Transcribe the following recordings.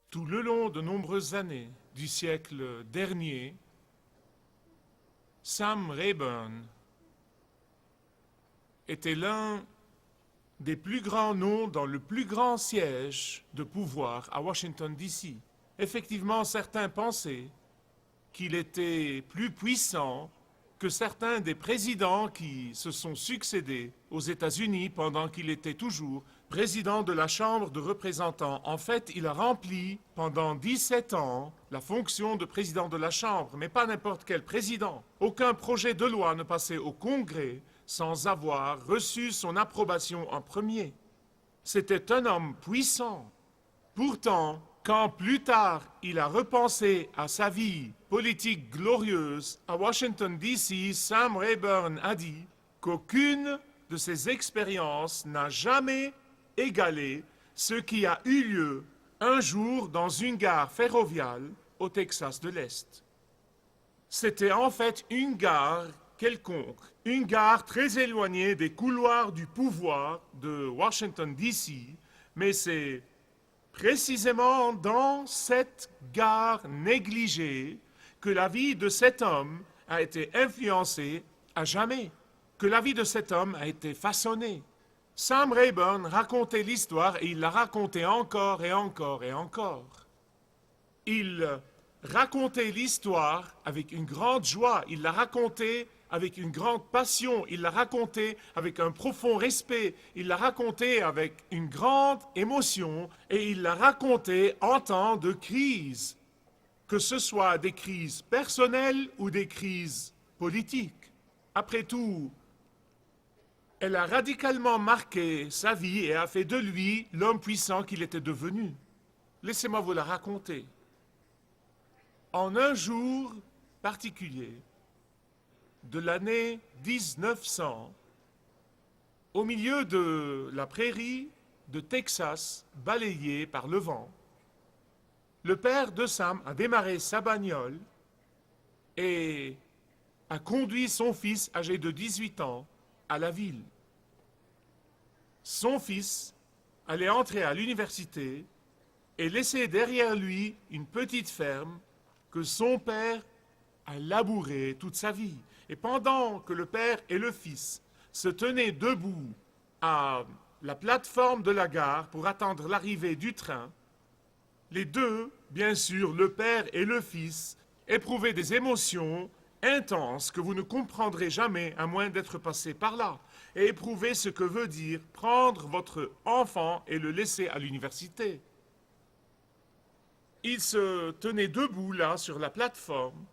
Tout le long de nombreuses années du siècle dernier, Sam Rayburn était l'un des plus grands noms dans le plus grand siège de pouvoir à Washington, D.C. Effectivement, certains pensaient qu'il était plus puissant que certains des présidents qui se sont succédés aux États-Unis pendant qu'il était toujours président de la Chambre de représentants. En fait, il a rempli pendant 17 ans la fonction de président de la Chambre, mais pas n'importe quel président. Aucun projet de loi ne passait au Congrès sans avoir reçu son approbation en premier. C'était un homme puissant. Pourtant, quand plus tard il a repensé à sa vie politique glorieuse à Washington, D.C., Sam Rayburn a dit qu'aucune de ses expériences n'a jamais égalé ce qui a eu lieu un jour dans une gare ferroviaire au Texas de l'Est. C'était en fait une gare quelconque, une gare très éloignée des couloirs du pouvoir de Washington, D.C., mais c'est précisément dans cette gare négligée que la vie de cet homme a été influencée à jamais, que la vie de cet homme a été façonnée. Sam Rayburn racontait l'histoire et il la racontait encore et encore et encore. Il racontait l'histoire avec une grande joie, il la racontait avec une grande passion, il l'a raconté avec un profond respect, il l'a raconté avec une grande émotion et il l'a raconté en temps de crise, que ce soit des crises personnelles ou des crises politiques. Après tout, elle a radicalement marqué sa vie et a fait de lui l'homme puissant qu'il était devenu. Laissez-moi vous la raconter. En un jour particulier, de l'année 1900, au milieu de la prairie de Texas balayée par le vent, le père de Sam a démarré sa bagnole et a conduit son fils âgé de 18 ans à la ville. Son fils allait entrer à l'université et laisser derrière lui une petite ferme que son père a labourée toute sa vie. Et pendant que le père et le fils se tenaient debout à la plateforme de la gare pour attendre l'arrivée du train, les deux, bien sûr, le père et le fils, éprouvaient des émotions intenses que vous ne comprendrez jamais à moins d'être passé par là, et éprouver ce que veut dire prendre votre enfant et le laisser à l'université. Ils se tenaient debout là sur la plateforme,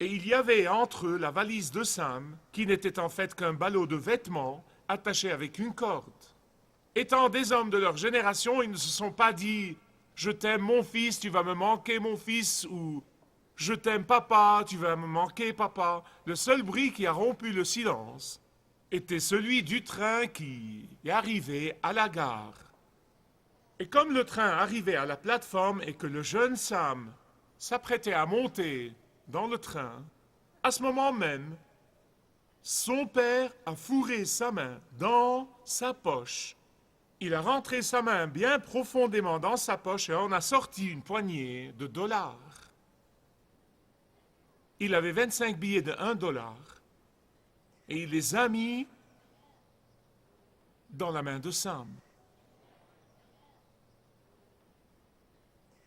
et il y avait entre eux la valise de Sam, qui n'était en fait qu'un ballot de vêtements attaché avec une corde. Étant des hommes de leur génération, ils ne se sont pas dit « Je t'aime mon fils, tu vas me manquer mon fils » ou « Je t'aime papa, tu vas me manquer papa ». Le seul bruit qui a rompu le silence était celui du train qui arrivait à la gare. Et comme le train arrivait à la plateforme et que le jeune Sam s'apprêtait à monter dans le train, à ce moment même, son père a fourré sa main dans sa poche. Il a rentré sa main bien profondément dans sa poche et en a sorti une poignée de dollars. Il avait 25 billets de 1 dollar et il les a mis dans la main de Sam.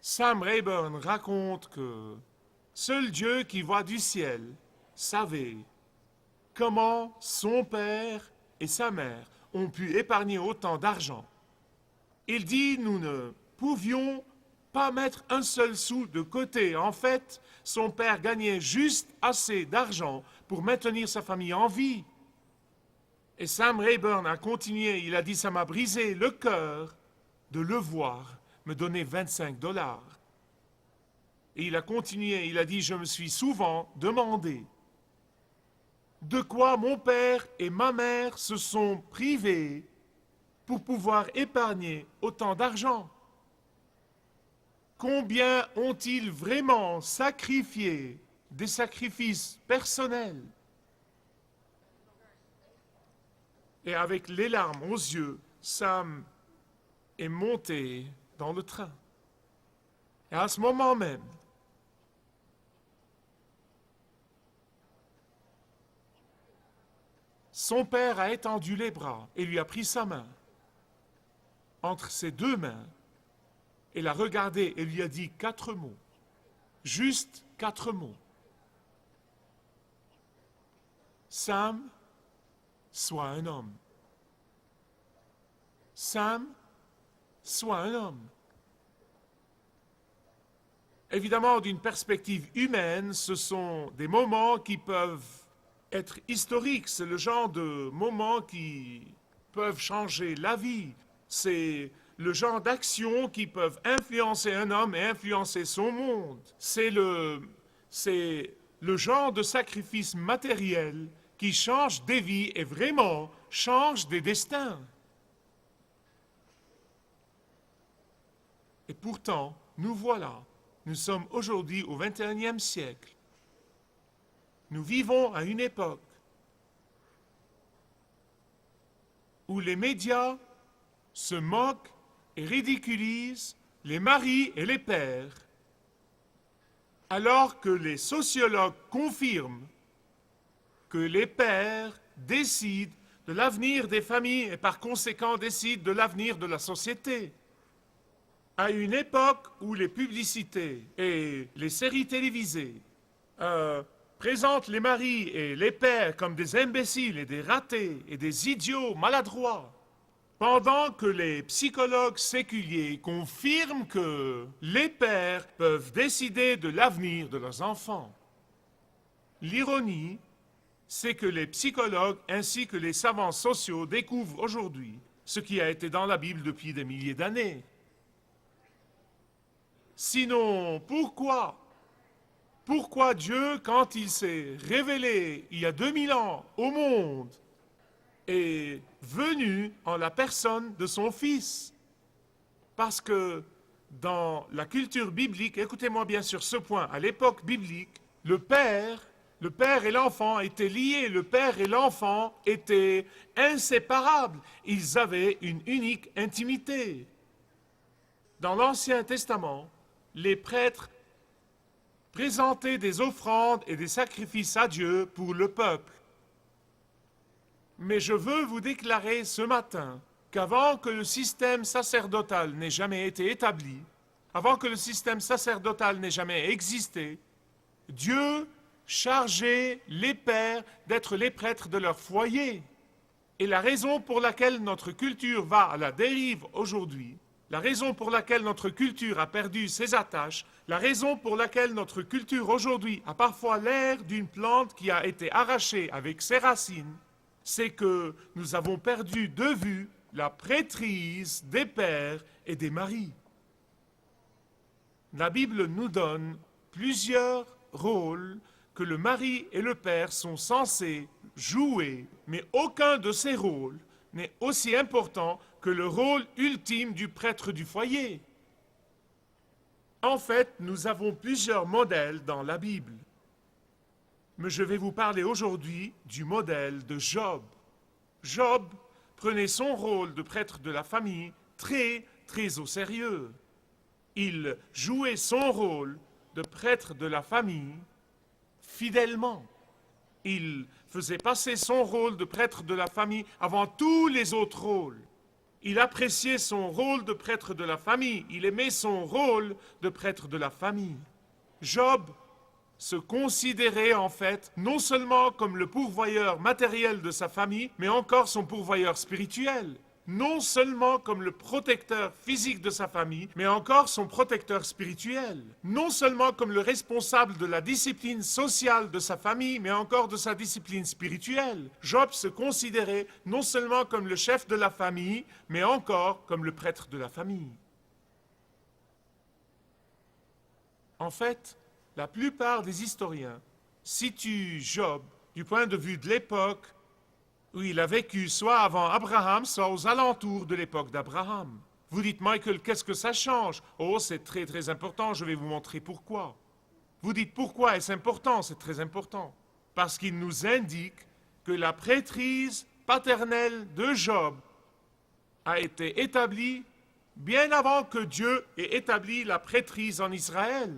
Sam Rayburn raconte que seul Dieu qui voit du ciel savait comment son père et sa mère ont pu épargner autant d'argent. Il dit, nous ne pouvions pas mettre un seul sou de côté. En fait, son père gagnait juste assez d'argent pour maintenir sa famille en vie. Et Sam Rayburn a continué, il a dit, ça m'a brisé le cœur de le voir me donner 25 dollars. Et il a continué, il a dit, je me suis souvent demandé de quoi mon père et ma mère se sont privés pour pouvoir épargner autant d'argent. Combien ont-ils vraiment sacrifié des sacrifices personnels? Et avec les larmes aux yeux, Sam est monté dans le train. Et à ce moment même, son père a étendu les bras et lui a pris sa main entre ses deux mains et l'a regardé et lui a dit 4 mots. Juste 4 mots. Sam, sois un homme. Sam, sois un homme. Évidemment, d'une perspective humaine, ce sont des moments qui peuvent être historiques. C'est le genre de moments qui peuvent changer la vie. C'est le genre d'actions qui peuvent influencer un homme et influencer son monde. C'est le genre de sacrifice matériel qui change des vies et vraiment change des destins. Et pourtant, nous voilà, nous sommes aujourd'hui au XXIe siècle. Nous vivons à une époque où les médias se moquent et ridiculisent les maris et les pères, alors que les sociologues confirment que les pères décident de l'avenir des familles et par conséquent décident de l'avenir de la société. À une époque où les publicités et les séries télévisées présentent les maris et les pères comme des imbéciles et des ratés et des idiots maladroits, pendant que les psychologues séculiers confirment que les pères peuvent décider de l'avenir de leurs enfants. L'ironie, c'est que les psychologues ainsi que les savants sociaux découvrent aujourd'hui ce qui a été dans la Bible depuis des milliers d'années. Sinon, pourquoi Dieu, quand il s'est révélé il y a 2000 ans au monde, est venu en la personne de son Fils? Parce que dans la culture biblique, écoutez-moi bien sur ce point, à l'époque biblique, le père et l'enfant étaient liés, le père et l'enfant étaient inséparables. Ils avaient une unique intimité. Dans l'Ancien Testament, les prêtres présentaient des offrandes et des sacrifices à Dieu pour le peuple. Mais je veux vous déclarer ce matin qu'avant que le système sacerdotal n'ait jamais été établi, avant que le système sacerdotal n'ait jamais existé, Dieu chargeait les pères d'être les prêtres de leur foyer. Et la raison pour laquelle notre culture va à la dérive aujourd'hui, la raison pour laquelle notre culture a perdu ses attaches, la raison pour laquelle notre culture aujourd'hui a parfois l'air d'une plante qui a été arrachée avec ses racines, c'est que nous avons perdu de vue la prêtrise des pères et des maris. La Bible nous donne plusieurs rôles que le mari et le père sont censés jouer, mais aucun de ces rôles n'est aussi important que le rôle ultime du prêtre du foyer. En fait, nous avons plusieurs modèles dans la Bible. Mais je vais vous parler aujourd'hui du modèle de Job. Job prenait son rôle de prêtre de la famille très, très au sérieux. Il jouait son rôle de prêtre de la famille fidèlement. Il faisait passer son rôle de prêtre de la famille avant tous les autres rôles. Il appréciait son rôle de prêtre de la famille. Il aimait son rôle de prêtre de la famille. Job se considérait en fait non seulement comme le pourvoyeur matériel de sa famille, mais encore son pourvoyeur spirituel. Non seulement comme le protecteur physique de sa famille, mais encore son protecteur spirituel. Non seulement comme le responsable de la discipline sociale de sa famille, mais encore de sa discipline spirituelle. Job se considérait non seulement comme le chef de la famille, mais encore comme le prêtre de la famille. En fait, la plupart des historiens situent Job du point de vue de l'époque où il a vécu soit avant Abraham, soit aux alentours de l'époque d'Abraham. Vous dites, Michael, qu'est-ce que ça change? Oh, c'est très très important, je vais vous montrer pourquoi. Vous dites, pourquoi est-ce important? C'est très important. Parce qu'il nous indique que la prêtrise paternelle de Job a été établie bien avant que Dieu ait établi la prêtrise en Israël.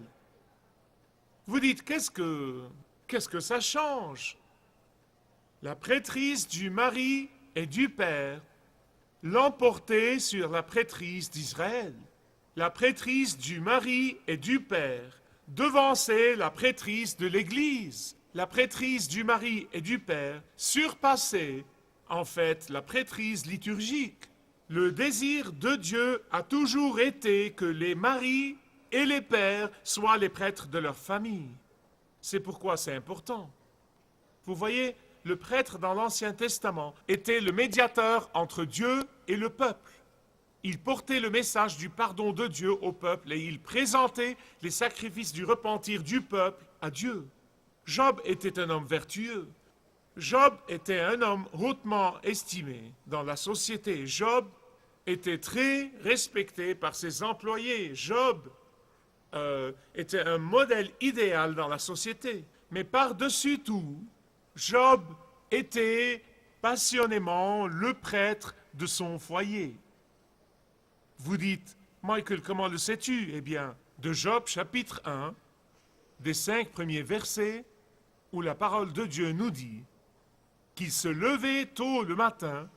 Vous dites, qu'est-ce que ça change? La prêtrise du mari et du père l'emportait sur la prêtrise d'Israël. La prêtrise du mari et du père devançait la prêtrise de l'Église. La prêtrise du mari et du père surpassait en fait la prêtrise liturgique. Le désir de Dieu a toujours été que les maris et les pères soient les prêtres de leur famille. C'est pourquoi c'est important. Vous voyez, le prêtre dans l'Ancien Testament était le médiateur entre Dieu et le peuple. Il portait le message du pardon de Dieu au peuple et il présentait les sacrifices du repentir du peuple à Dieu. Job était un homme vertueux. Job était un homme hautement estimé dans la société. Job était très respecté par ses employés. Job était un modèle idéal dans la société. Mais par-dessus tout, Job était passionnément le prêtre de son foyer. Vous dites, Michael, comment le sais-tu? Eh bien, de Job chapitre 1, des 5 premiers versets, où la parole de Dieu nous dit qu'il se levait tôt le matin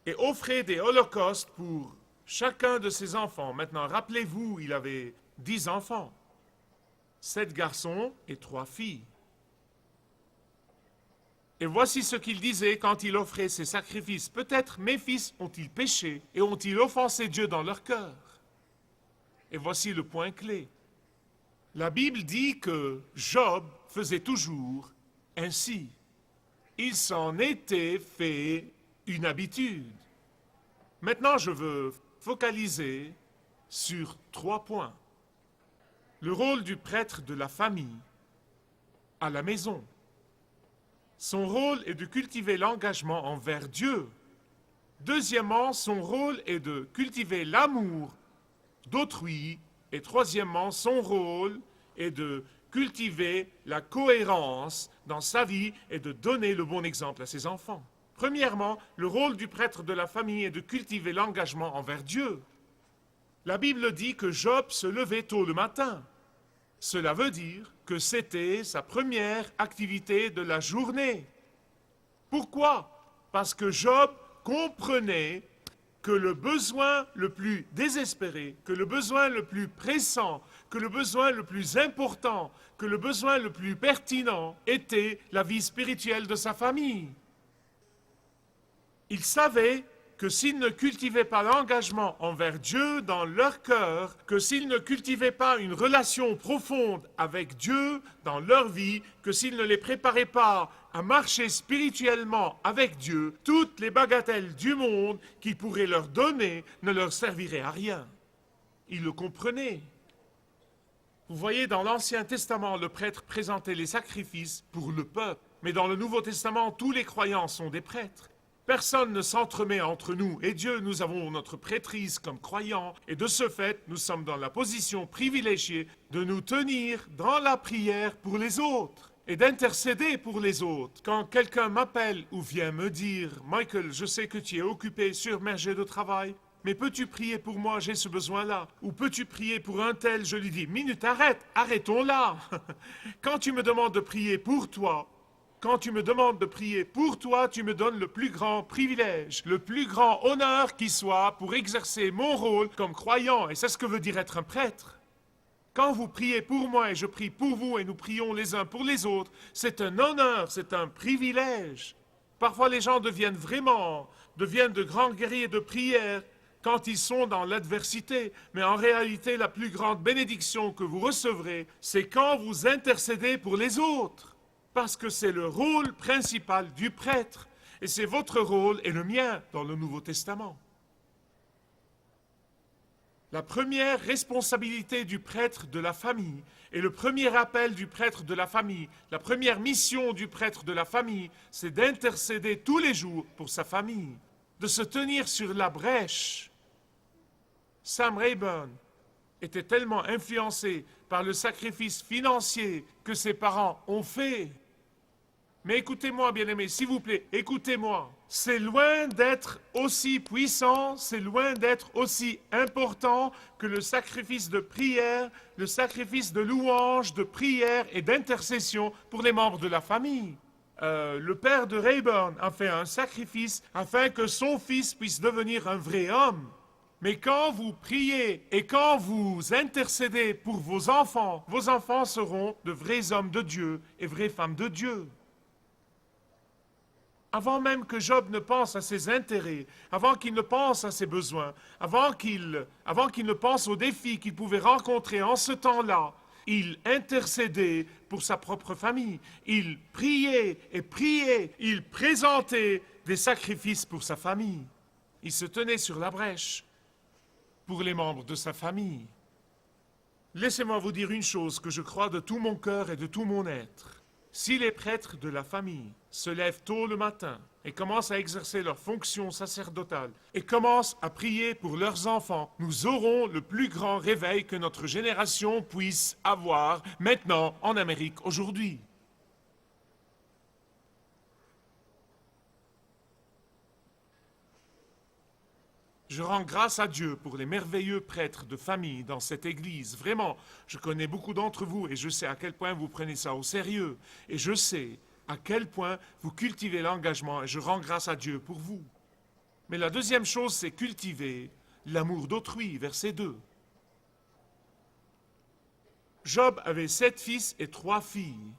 et offrait des holocaustes pour chacun de ses enfants. Maintenant, rappelez-vous, il avait 10 enfants, 7 garçons et 3 filles. Et voici ce qu'il disait quand il offrait ses sacrifices. Peut-être mes fils ont-ils péché et ont-ils offensé Dieu dans leur cœur. Et voici le point clé. La Bible dit que Job faisait toujours ainsi. Il s'en était fait une habitude. Maintenant, je veux focaliser sur 3 points. Le rôle du prêtre de la famille à la maison. Son rôle est de cultiver l'engagement envers Dieu. Deuxièmement, son rôle est de cultiver l'amour d'autrui. Et troisièmement, son rôle est de cultiver la cohérence dans sa vie et de donner le bon exemple à ses enfants. Premièrement, le rôle du prêtre de la famille est de cultiver l'engagement envers Dieu. La Bible dit que Job se levait tôt le matin. Cela veut dire que c'était sa première activité de la journée. Pourquoi? Parce que Job comprenait que le besoin le plus désespéré, que le besoin le plus pressant, que le besoin le plus important, que le besoin le plus pertinent était la vie spirituelle de sa famille. Il savait que s'ils ne cultivaient pas l'engagement envers Dieu dans leur cœur, que s'ils ne cultivaient pas une relation profonde avec Dieu dans leur vie, que s'ils ne les préparaient pas à marcher spirituellement avec Dieu, toutes les bagatelles du monde qu'il pourrait leur donner ne leur serviraient à rien. Ils le comprenaient. Vous voyez, dans l'Ancien Testament, le prêtre présentait les sacrifices pour le peuple. Mais dans le Nouveau Testament, tous les croyants sont des prêtres. Personne ne s'entremet entre nous et Dieu. Nous avons notre prêtrise comme croyants et de ce fait, nous sommes dans la position privilégiée de nous tenir dans la prière pour les autres et d'intercéder pour les autres. Quand quelqu'un m'appelle ou vient me dire « Michael, je sais que tu es occupé, surmergé de travail, mais peux-tu prier pour moi, j'ai ce besoin-là » ou « Peux-tu prier pour un tel ?» Je lui dis « Minute, arrêtons là !» Quand tu me demandes de prier pour toi, quand tu me demandes de prier pour toi, tu me donnes le plus grand privilège, le plus grand honneur qui soit pour exercer mon rôle comme croyant. Et c'est ce que veut dire être un prêtre. Quand vous priez pour moi et je prie pour vous et nous prions les uns pour les autres, c'est un honneur, c'est un privilège. Parfois les gens deviennent de grands guerriers de prière quand ils sont dans l'adversité. Mais en réalité, la plus grande bénédiction que vous recevrez, c'est quand vous intercédez pour les autres. Parce que c'est le rôle principal du prêtre. Et c'est votre rôle et le mien dans le Nouveau Testament. La première responsabilité du prêtre de la famille et le premier appel du prêtre de la famille, la première mission du prêtre de la famille, c'est d'intercéder tous les jours pour sa famille, de se tenir sur la brèche. Sam Rayburn était tellement influencé par le sacrifice financier que ses parents ont fait. Mais écoutez-moi, bien-aimés, s'il vous plaît, écoutez-moi. c'est loin d'être aussi puissant, c'est loin d'être aussi important que le sacrifice de prière, le sacrifice de louange, de prière et d'intercession pour les membres de la famille. Le père de Rayburn a fait un sacrifice afin que son fils puisse devenir un vrai homme. Mais quand vous priez et quand vous intercédez pour vos enfants seront de vrais hommes de Dieu et vraies femmes de Dieu. Avant même que Job ne pense à ses intérêts, avant qu'il ne pense à ses besoins, avant qu'il ne pense aux défis qu'il pouvait rencontrer en ce temps-là, il intercédait pour sa propre famille. Il priait et priait. Il présentait des sacrifices pour sa famille. Il se tenait sur la brèche pour les membres de sa famille. Laissez-moi vous dire une chose que je crois de tout mon cœur et de tout mon être. Si les prêtres de la famille se lèvent tôt le matin et commencent à exercer leur fonction sacerdotale et commencent à prier pour leurs enfants, nous aurons le plus grand réveil que notre génération puisse avoir maintenant en Amérique aujourd'hui. Je rends grâce à Dieu pour les merveilleux prêtres de famille dans cette église. Vraiment, je connais beaucoup d'entre vous et je sais à quel point vous prenez ça au sérieux. Et je sais à quel point vous cultivez l'engagement et je rends grâce à Dieu pour vous. Mais la deuxième chose, c'est cultiver l'amour d'autrui, verset 2. Job avait 7 fils et 3 filles.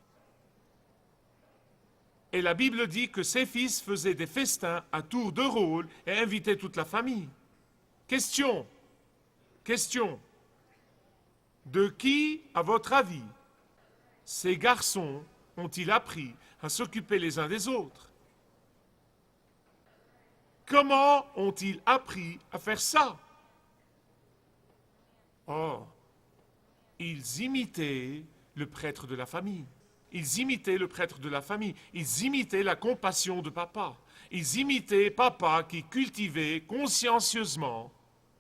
Et la Bible dit que ses fils faisaient des festins à tour de rôle et invitaient toute la famille. Question. De qui, à votre avis, ces garçons ont-ils appris à s'occuper les uns des autres? Comment ont-ils appris à faire ça? Oh, ils imitaient le prêtre de la famille. Ils imitaient le prêtre de la famille. Ils imitaient la compassion de papa. Ils imitaient papa qui cultivait consciencieusement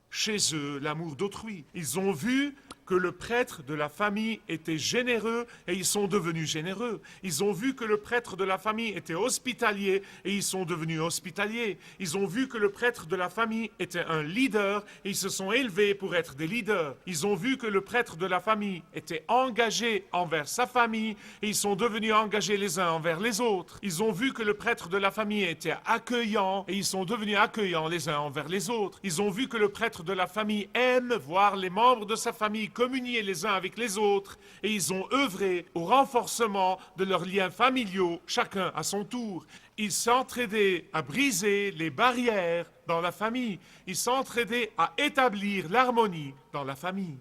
chez eux l'amour d'autrui. Ils ont vu que le prêtre de la famille était généreux et ils sont devenus généreux. Ils ont vu que le prêtre de la famille était hospitalier et ils sont devenus hospitaliers. Ils ont vu que le prêtre de la famille était un leader et ils se sont élevés pour être des leaders. Ils ont vu que le prêtre de la famille était engagé envers sa famille et ils sont devenus engagés les uns envers les autres. Ils ont vu que le prêtre de la famille était accueillant et ils sont devenus accueillants les uns envers les autres. Ils ont vu que le prêtre de la famille aime voir les membres de sa famille communier les uns avec les autres et ils ont œuvré au renforcement de leurs liens familiaux, chacun à son tour. Ils s'entraidaient à briser les barrières dans la famille. Ils s'entraidaient à établir l'harmonie dans la famille.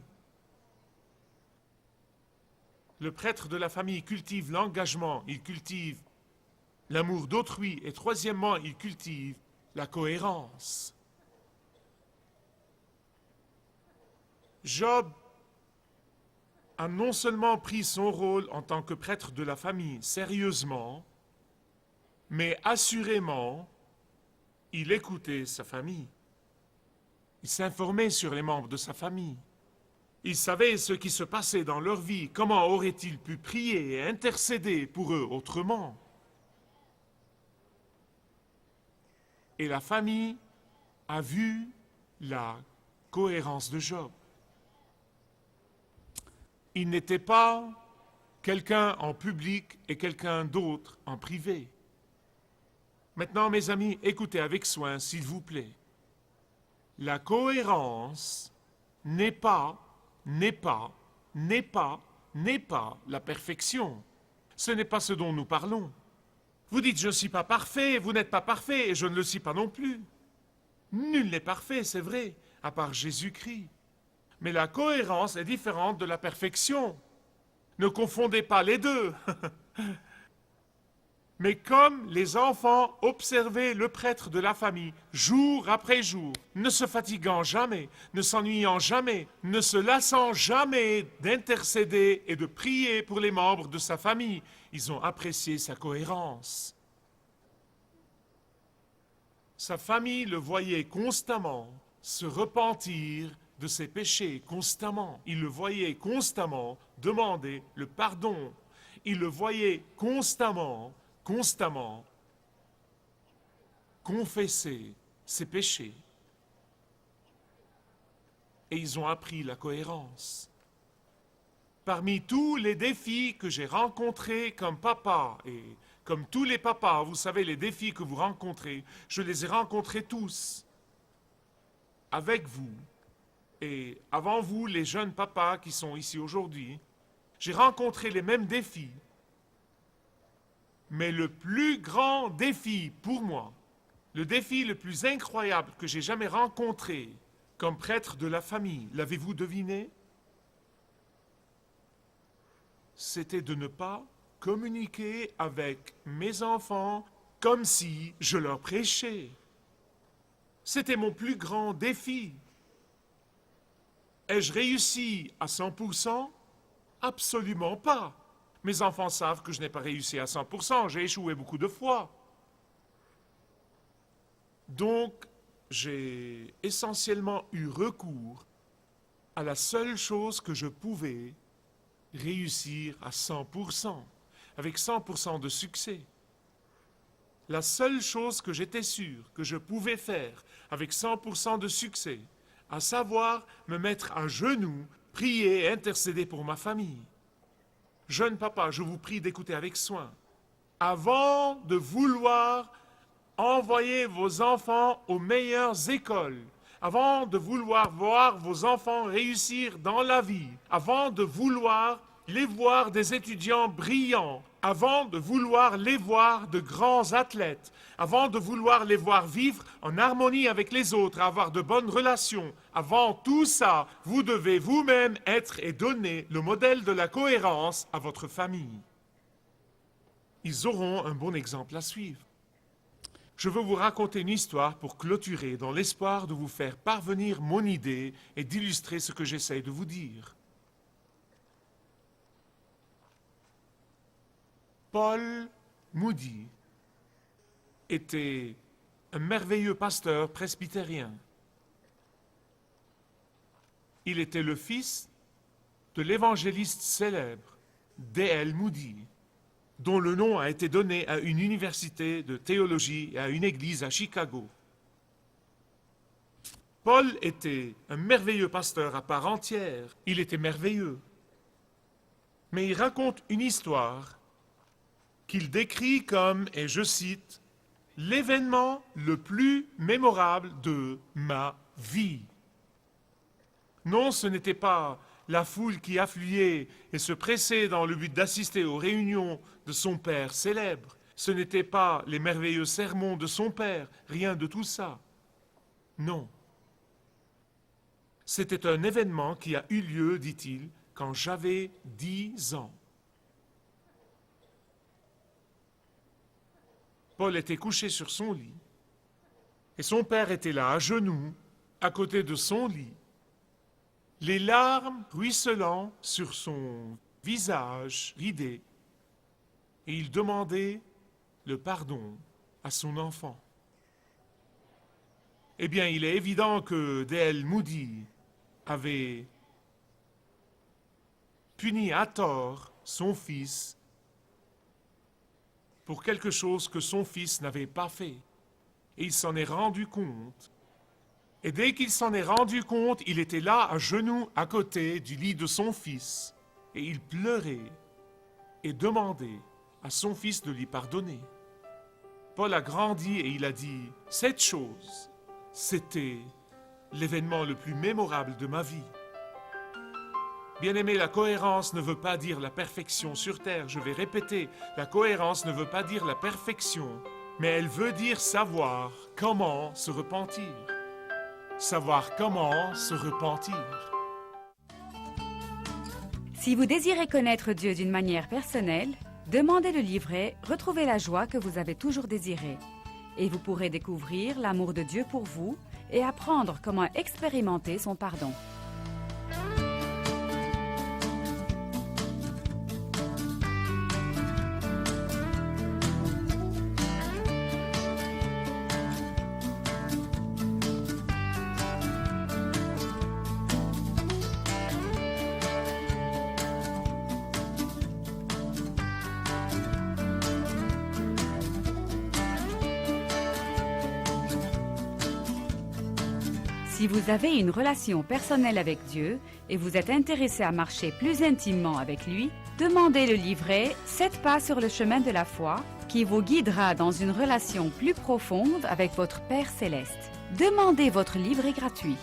Le prêtre de la famille cultive l'engagement, il cultive l'amour d'autrui et troisièmement, il cultive la cohérence. Job a non seulement pris son rôle en tant que prêtre de la famille sérieusement, mais assurément, il écoutait sa famille. Il s'informait sur les membres de sa famille. Il savait ce qui se passait dans leur vie, comment aurait-il pu prier et intercéder pour eux autrement. Et la famille a vu la cohérence de Job. Il n'était pas quelqu'un en public et quelqu'un d'autre en privé. Maintenant, mes amis, écoutez avec soin, s'il vous plaît. La cohérence n'est pas la perfection. Ce n'est pas ce dont nous parlons. Vous dites, je ne suis pas parfait, vous n'êtes pas parfait, et je ne le suis pas non plus. Nul n'est parfait, c'est vrai, à part Jésus-Christ. Mais la cohérence est différente de la perfection. Ne confondez pas les deux. Mais comme les enfants observaient le prêtre de la famille, jour après jour, ne se fatiguant jamais, ne s'ennuyant jamais, ne se lassant jamais d'intercéder et de prier pour les membres de sa famille, ils ont apprécié sa cohérence. Sa famille le voyait constamment se repentir de ses péchés, constamment. Il le voyait constamment demander le pardon. Il le voyait constamment confessé ses péchés. Et ils ont appris la cohérence. Parmi tous les défis que j'ai rencontrés comme papa, et comme tous les papas, vous savez, les défis que vous rencontrez, je les ai rencontrés tous avec vous. Et avant vous, les jeunes papas qui sont ici aujourd'hui, j'ai rencontré les mêmes défis. Mais le plus grand défi pour moi, le défi le plus incroyable que j'ai jamais rencontré comme prêtre de la famille, l'avez-vous deviné? C'était de ne pas communiquer avec mes enfants comme si je leur prêchais. C'était mon plus grand défi. Ai-je réussi à 100%? Absolument pas. Mes enfants savent que je n'ai pas réussi à 100%, j'ai échoué beaucoup de fois. Donc, j'ai essentiellement eu recours à la seule chose que je pouvais réussir à 100%, avec 100% de succès. La seule chose que j'étais sûr que je pouvais faire avec 100% de succès, à savoir me mettre à genoux, prier et intercéder pour ma famille. Jeune papa, je vous prie d'écouter avec soin. Avant de vouloir envoyer vos enfants aux meilleures écoles, avant de vouloir voir vos enfants réussir dans la vie, avant de vouloir les voir des étudiants brillants, avant de vouloir les voir de grands athlètes, avant de vouloir les voir vivre en harmonie avec les autres, avoir de bonnes relations, avant tout ça, vous devez vous-même être et donner le modèle de la cohérence à votre famille. Ils auront un bon exemple à suivre. Je veux vous raconter une histoire pour clôturer dans l'espoir de vous faire parvenir mon idée et d'illustrer ce que j'essaie de vous dire. Paul Moody était un merveilleux pasteur presbytérien. Il était le fils de l'évangéliste célèbre D.L. Moody, dont le nom a été donné à une université de théologie et à une église à Chicago. Paul était un merveilleux pasteur à part entière. Il était merveilleux. Mais il raconte une histoire qu'il décrit comme, et je cite, « l'événement le plus mémorable de ma vie ». Non, ce n'était pas la foule qui affluait et se pressait dans le but d'assister aux réunions de son père célèbre. Ce n'était pas les merveilleux sermons de son père, rien de tout ça. Non. C'était un événement qui a eu lieu, dit-il, quand j'avais 10 ans. Paul était couché sur son lit, et son père était là, à genoux, à côté de son lit, les larmes ruisselant sur son visage ridé, et il demandait le pardon à son enfant. Eh bien, il est évident que D.L. Moody avait puni à tort son fils pour quelque chose que son fils n'avait pas fait. Et il s'en est rendu compte. Et dès qu'il s'en est rendu compte, il était là, à genoux, à côté du lit de son fils. Et il pleurait et demandait à son fils de lui pardonner. Paul a grandi et il a dit, cette chose, c'était l'événement le plus mémorable de ma vie. Bien-aimé, la cohérence ne veut pas dire la perfection sur terre. Je vais répéter, la cohérence ne veut pas dire la perfection, mais elle veut dire savoir comment se repentir. Savoir comment se repentir. Si vous désirez connaître Dieu d'une manière personnelle, demandez le livret « Retrouvez la joie que vous avez toujours désirée » et vous pourrez découvrir l'amour de Dieu pour vous et apprendre comment expérimenter son pardon. Si vous avez une relation personnelle avec Dieu et vous êtes intéressé à marcher plus intimement avec lui, demandez le livret 7 pas sur le chemin de la foi qui vous guidera dans une relation plus profonde avec votre Père céleste. Demandez votre livret gratuit.